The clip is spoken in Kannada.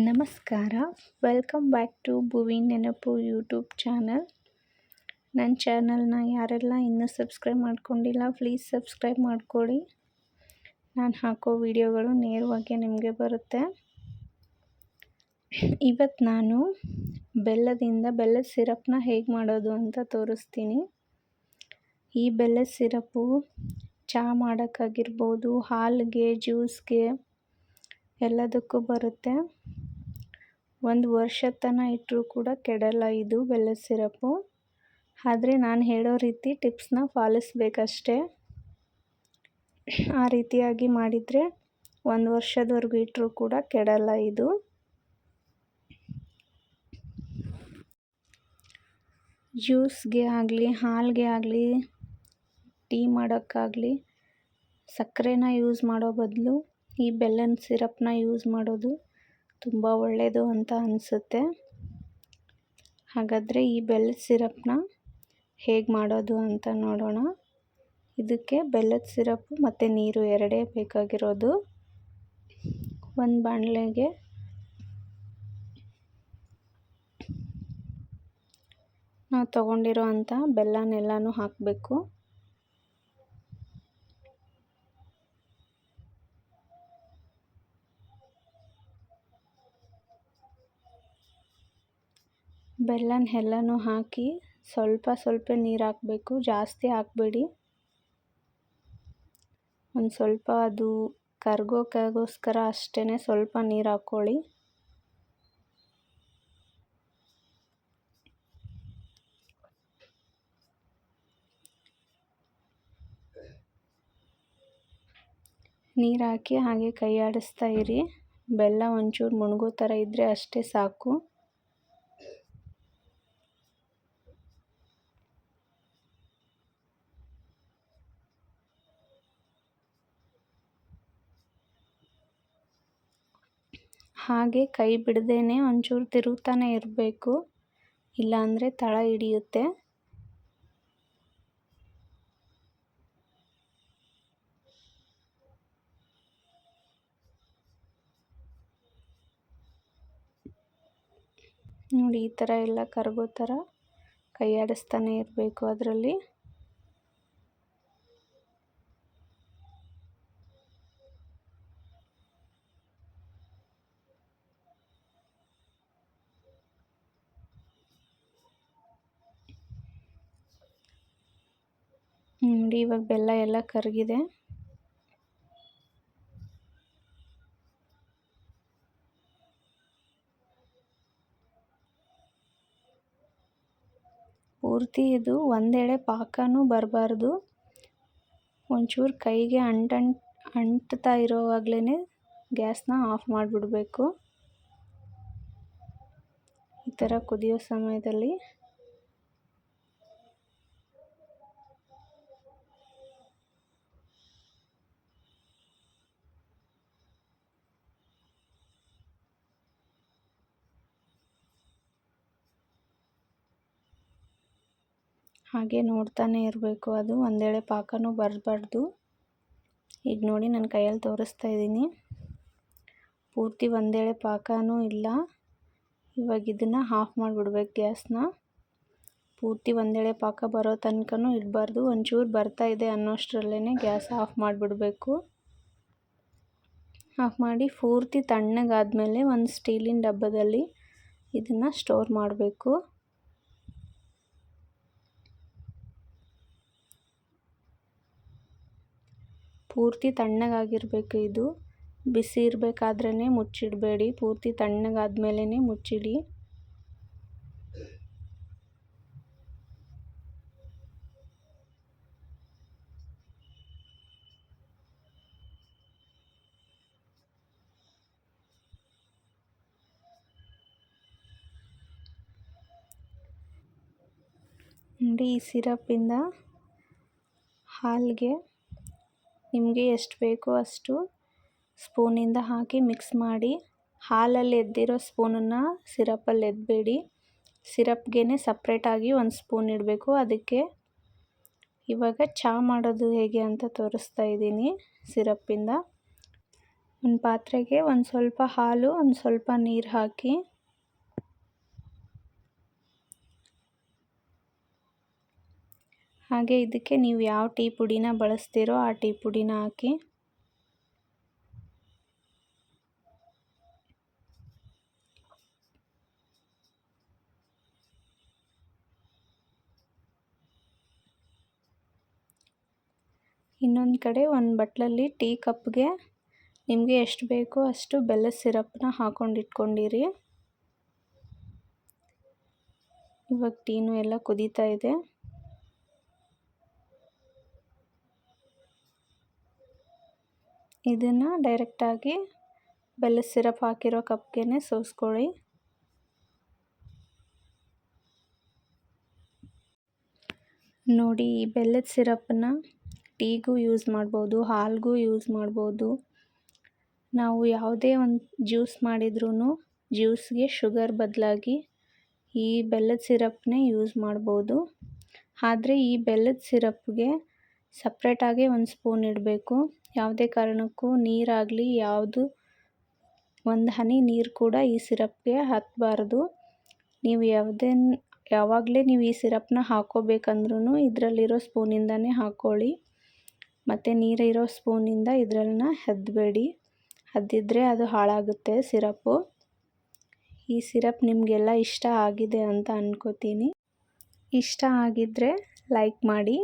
ನಮಸ್ಕಾರ. ವೆಲ್ಕಮ್ ಬ್ಯಾಕ್ ಟು ಭುವಿ ನೆನಪು ಯೂಟ್ಯೂಬ್ ಚಾನಲ್. ನನ್ನ ಚಾನಲ್ನ ಯಾರೆಲ್ಲ ಇನ್ನೂ ಸಬ್ಸ್ಕ್ರೈಬ್ ಮಾಡ್ಕೊಂಡಿಲ್ಲ ಪ್ಲೀಸ್ ಸಬ್ಸ್ಕ್ರೈಬ್ ಮಾಡ್ಕೊಳ್ಳಿ. ನಾನು ಹಾಕೋ ವಿಡಿಯೋಗಳು ನೇರವಾಗಿ ನಿಮಗೆ ಬರುತ್ತೆ. ಇವತ್ತು ನಾನು ಬೆಲ್ಲದ ಸಿರಪ್ನ ಹೇಗೆ ಮಾಡೋದು ಅಂತ ತೋರಿಸ್ತೀನಿ. ಈ ಬೆಲ್ಲದ ಸಿರಪ್ಪು ಚಹಾ ಮಾಡೋಕ್ಕಾಗಿರ್ಬೋದು, ಹಾಲಿಗೆ, ಜ್ಯೂಸ್ಗೆ ಎಲ್ಲದಕ್ಕೂ ಬರುತ್ತೆ. 1 ವರ್ಷದ ತನಕ ಇಟ್ಟರೂ ಕೂಡ ಕೆಡಲ್ಲ ಇದು ಬೆಲ್ಲದ ಸಿರಪ್ಪು. ಆದರೆ ನಾನು ಹೇಳೋ ರೀತಿ ಟಿಪ್ಸ್ನ ಪಾಲಿಸ್ಬೇಕಷ್ಟೇ. ಆ ರೀತಿಯಾಗಿ ಮಾಡಿದರೆ 1 ವರ್ಷದವರೆಗೂ ಇಟ್ಟರೂ ಕೂಡ ಕೆಡಲ್ಲ ಇದು. ಜ್ಯೂಸ್ಗೆ ಆಗಲಿ, ಹಾಲಿಗೆ ಆಗಲಿ, ಟೀ ಮಾಡೋಕ್ಕಾಗಲಿ ಸಕ್ಕರೆನ ಯೂಸ್ ಮಾಡೋ ಬದಲು ಈ ಬೆಲ್ಲದ ಸಿರಪ್ನ ಯೂಸ್ ಮಾಡೋದು ತುಂಬ ಒಳ್ಳೆಯದು ಅಂತ ಅನಿಸುತ್ತೆ. ಹಾಗಾದರೆ ಈ ಬೆಲ್ಲದ ಸಿರಪ್ನ ಹೇಗೆ ಮಾಡೋದು ಅಂತ ನೋಡೋಣ. ಇದಕ್ಕೆ ಬೆಲ್ಲದ ಸಿರಪ್ಪು ಮತ್ತು ನೀರು ಎರಡೇ ಬೇಕಾಗಿರೋದು. ಒಂದು ಬಾಣಲೆಗೆ ನಾವು ತೊಗೊಂಡಿರೋ ಅಂಥ ಬೆಲ್ಲನೆಲ್ಲನೂ ಹಾಕಬೇಕು. ಬೆಲ್ಲನೆಲ್ಲನೂ ಹಾಕಿ ಸ್ವಲ್ಪ ನೀರು ಹಾಕಬೇಕು, ಜಾಸ್ತಿ ಹಾಕಬೇಡಿ. ಒಂದು ಸ್ವಲ್ಪ ಅದು ಕರಗೋಕ್ಕೋಸ್ಕರ ಅಷ್ಟೇ ಸ್ವಲ್ಪ ನೀರು ಹಾಕ್ಕೊಳ್ಳಿ. ನೀರು ಹಾಕಿ ಹಾಗೆ ಕೈ ಆಡಿಸ್ತಾ ಇರಿ. ಬೆಲ್ಲ ಒಂಚೂರು ಮುಳುಗೋ ಥರ ಇದ್ದರೆ ಅಷ್ಟೇ ಸಾಕು. ಹಾಗೆ ಕೈ ಬಿಡದೇನೆ ಒಂಚೂರು ತಿರುಗ್ತಾನೆ ಇರಬೇಕು, ಇಲ್ಲಾಂದರೆ ತಳ ಹಿಡಿಯುತ್ತೆ. ನೋಡಿ, ಈ ಥರ ಎಲ್ಲ ಕರಗೋ ಥರ ಕೈ ಆಡಿಸ್ತಾನೆ ಇರಬೇಕು ಅದರಲ್ಲಿ. ನೋಡಿ, ಇವಾಗ ಬೆಲ್ಲ ಎಲ್ಲ ಕರಗಿದೆ. ಪೂರ್ತಿ ಇದು ಒಂದೆಳೆ ಪಾಕನೂ ಬರಬಾರ್ದು. ಒಂಚೂರು ಕೈಗೆ ಅಂಟ್ತಾ ಇರೋವಾಗಲೇ ಗ್ಯಾಸ್ನ ಆಫ್ ಮಾಡಿಬಿಡಬೇಕು. ಈ ಥರ ಕುದಿಯೋ ಸಮಯದಲ್ಲಿ ಹಾಗೆ ನೋಡ್ತಾನೆ ಇರಬೇಕು, ಅದು ಒಂದೆಳೆ ಪಾಕನೂ ಬರಬಾರ್ದು. ಈಗ ನೋಡಿ, ನನ್ನ ಕೈಯಲ್ಲಿ ತೋರಿಸ್ತಾ ಇದ್ದೀನಿ, ಪೂರ್ತಿ ಒಂದೆಳೆ ಪಾಕನೂ ಇಲ್ಲ. ಇವಾಗ ಇದನ್ನು ಆಫ್ ಮಾಡಿಬಿಡ್ಬೇಕು ಗ್ಯಾಸ್ನ. ಪೂರ್ತಿ ಒಂದೆಳೆ ಪಾಕ ಬರೋ ತನಕನೂ ಇಡಬಾರ್ದು. ಒಂಚೂರು ಬರ್ತಾ ಇದೆ ಅನ್ನೋಷ್ಟರಲ್ಲೇ ಗ್ಯಾಸ್ ಆಫ್ ಮಾಡಿಬಿಡಬೇಕು. ಆಫ್ ಮಾಡಿ ಪೂರ್ತಿ ತಣ್ಣಗಾದ್ಮೇಲೆ ಒಂದು ಸ್ಟೀಲಿನ ಡಬ್ಬದಲ್ಲಿ ಇದನ್ನು ಸ್ಟೋರ್ ಮಾಡಬೇಕು. ಪೂರ್ತಿ ತಣ್ಣಗಾಗಿರಬೇಕು ಇದು. ಬಿಸಿ ಇರಬೇಕಾದ್ರೇ ಮುಚ್ಚಿಡಬೇಡಿ, ಪೂರ್ತಿ ತಣ್ಣಗಾದ್ಮೇಲೆ ಮುಚ್ಚಿಡಿ. ನೋಡಿ, ಈ ಸಿರಪ್ಪಿಂದ ಹಾಲಿಗೆ ನಿಮಗೆ ಎಷ್ಟು ಬೇಕೋ ಅಷ್ಟು ಸ್ಪೂನಿಂದ ಹಾಕಿ ಮಿಕ್ಸ್ ಮಾಡಿ. ಹಾಲಲ್ಲಿ ಎದ್ದಿರೋ ಸ್ಪೂನನ್ನು ಸಿರಪ್ಪಲ್ಲಿ ಎದ್ದಬೇಡಿ. ಸಿರಪ್ಗೆ ಸಪ್ರೇಟಾಗಿ ಒಂದು ಸ್ಪೂನ್ ಇಡಬೇಕು. ಅದಕ್ಕೆ ಇವಾಗ ಚಹಾ ಮಾಡೋದು ಹೇಗೆ ಅಂತ ತೋರಿಸ್ತಾ ಇದ್ದೀನಿ. ಸಿರಪ್ಪಿಂದ ಒಂದು ಪಾತ್ರೆಗೆ ಒಂದು ಸ್ವಲ್ಪ ಹಾಲು, ಒಂದು ಸ್ವಲ್ಪ ನೀರು ಹಾಕಿ ಹಾಗೆ ಇದಕ್ಕೆ ನೀವು ಯಾವ ಟೀ ಪುಡಿನ ಬಳಸ್ತೀರೋ ಆ ಟೀ ಪುಡಿನ ಹಾಕಿ ಇನ್ನೊಂದು ಕಡೆ ಒಂದು ಬಟ್ಲಲ್ಲಿ ಟೀ ಕಪ್ಗೆ ನಿಮಗೆ ಎಷ್ಟು ಬೇಕೋ ಅಷ್ಟು ಬೆಲ್ಲದ ಸಿರಪ್ನ ಹಾಕ್ಕೊಂಡಿಟ್ಕೊಂಡಿರಿ. ಇವಾಗ ಟೀನು ಎಲ್ಲ ಕುದೀತಾ ಇದೆ. ಇದನ್ನು ಡೈರೆಕ್ಟಾಗಿ ಬೆಲ್ಲದ ಸಿರಪ್ ಹಾಕಿರೋ ಕಪ್ಗೆ ಸೋಸ್ಕೊಳ್ಳಿ. ನೋಡಿ, ಈ ಬೆಲ್ಲದ ಸಿರಪ್ಪನ್ನ ಟೀಗೂ ಯೂಸ್ ಮಾಡ್ಬೋದು, ಹಾಲಿಗೂ ಯೂಸ್ ಮಾಡ್ಬೋದು. ನಾವು ಯಾವುದೇ ಒಂದು ಜ್ಯೂಸ್ ಮಾಡಿದ್ರೂ ಜ್ಯೂಸ್ಗೆ ಶುಗರ್ ಬದಲಾಗಿ ಈ ಬೆಲ್ಲದ ಸಿರಪ್ನೇ ಯೂಸ್ ಮಾಡ್ಬೋದು. ಆದರೆ ಈ ಬೆಲ್ಲದ ಸಿರಪ್ಗೆ ಸಪ್ರೇಟಾಗಿ ಒಂದು ಸ್ಪೂನ್ ಇಡಬೇಕು. ಯಾವುದೇ ಕಾರಣಕ್ಕೂ ನೀರಾಗಲಿ ಯಾವುದು ಒಂದು ಹನಿ ನೀರು ಕೂಡ ಈ ಸಿರಪ್ಗೆ ಹತ್ತಬಾರ್ದು. ನೀವು ಯಾವಾಗಲೇ ನೀವು ಈ ಸಿರಪ್ನ ಹಾಕ್ಕೋಬೇಕಂದ್ರೂ ಇದರಲ್ಲಿರೋ ಸ್ಪೂನಿಂದನೇ ಹಾಕ್ಕೊಳ್ಳಿ. ಮತ್ತು ನೀರಿರೋ ಸ್ಪೂನಿಂದ ಇದರನ್ನ ಹದ್ದಬೇಡಿ. ಹದ್ದಿದ್ರೆ ಅದು ಹಾಳಾಗುತ್ತೆ ಸಿರಪ್ಪು. ಈ ಸಿರಪ್ ನಿಮಗೆಲ್ಲ ಇಷ್ಟ ಆಗಿದೆ ಅಂತ ಅಂದ್ಕೋತೀನಿ. ಇಷ್ಟ ಆಗಿದ್ದರೆ ಲೈಕ್ ಮಾಡಿ.